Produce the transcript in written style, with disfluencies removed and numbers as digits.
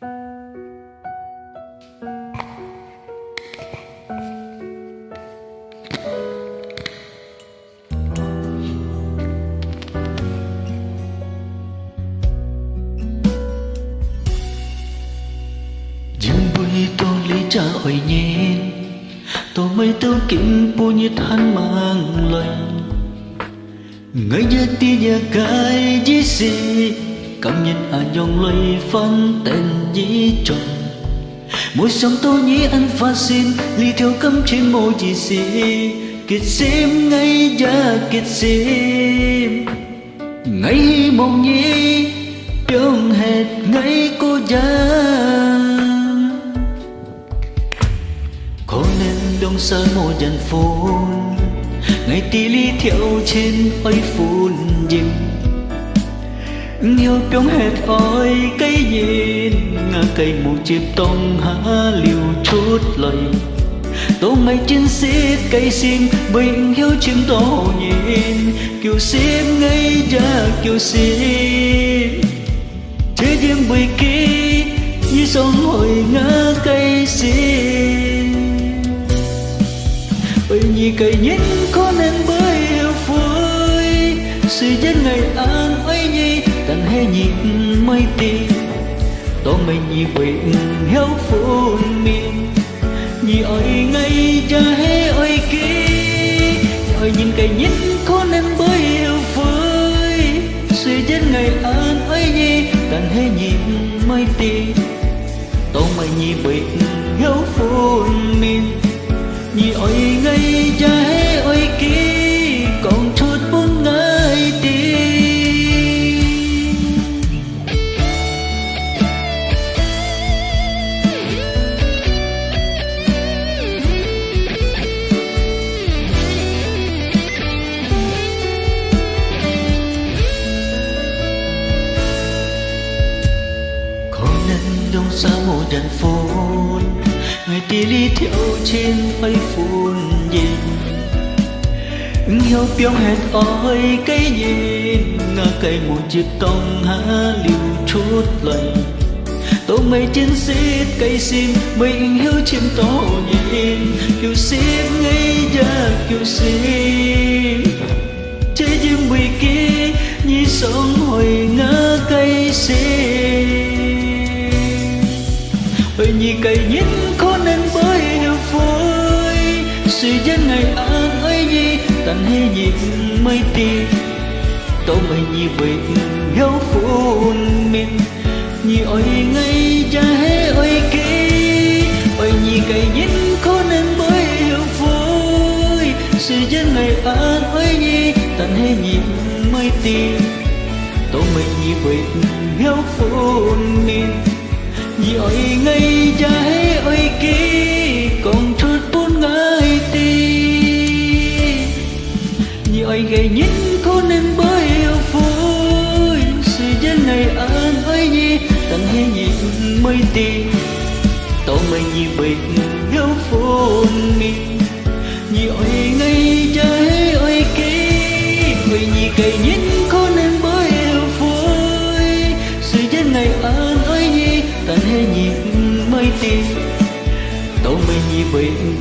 Cha ơi nhìn tôi mới tiêu kiếm bu như than mang lời ngay giờ tia giờ cái gì gì cảm nhận dòng lời phân tên gì tròn mỗi sống tôi nhí anh pha xin ly theo cấm trên môi gì gì kiệt sim ngay giờ kiệt sim ngay mong nhí tiếng hệt ngay cô già đông xa mô dần phun ngày tí ly theo trên ôi phun dừng nhiều tiếng hệt ôi cây nhìn ngã cây mù chịp tông há liều chút lời tô ngày trên xít cây sim bình hiếu chim tô nhìn kiều sim ngay ra kiều sim chế riêng bùi ký như sông hồi ngã cây sim bởi vì cây nhìn có nên bơi phơi sự dân ngày an ấy nhi tận hay nhìn mây tì to mình nhị bệnh héo phun miền nhị ơi ngay cha hé ơi kia ơi nhìn cây nhìn có nên bơi phơi sự dân ngày an ấy nhi tận hay nhìn mây tì to mình nhị bệnh héo phun miền nhị ơi ngay cha hé ơi kia còn chút bốn ngày đi có nên đông xa mô đàn phun người đi ly theo trên mây phun nhìn hiếu biếng hệt ôi cây nhìn ngã cây một chiếc tông há liều chút lời tô mây trên xít cây sim mình hiếu chim tô nhìn kiều sim ngay ra kiều sim chế riêng bùi kia như sông hồi ngã cây sim bởi vì cây nhìn có nên bơi phơi sự dân ngày an ấy nhi tận hay nhìn mây tì tô mây như bệnh hiếu phun mình nhị ơi ngay cha hé ơi kia bởi vì cây nhìn có nên bơi phơi sự dân ngày an ấy nhi tận hay nhìn mây tì tô mây như bệnh hiếu phun mình nhị ơi ngay cha hé ơi kia còn chút bốn ngày ti nhị ơi gầy nhìn có nên bơi phơi sự dân này an ơi nhi tận hay nhìn mây tì tổ mây nhị bệnh hiếu phun mình nhị ơi ngay cha hé ơi kia người nhị gầy nhìn có nên bơi phơi sự dân này an ơi nhi tận hay nhìn mây tì tổ mây nhị bệnh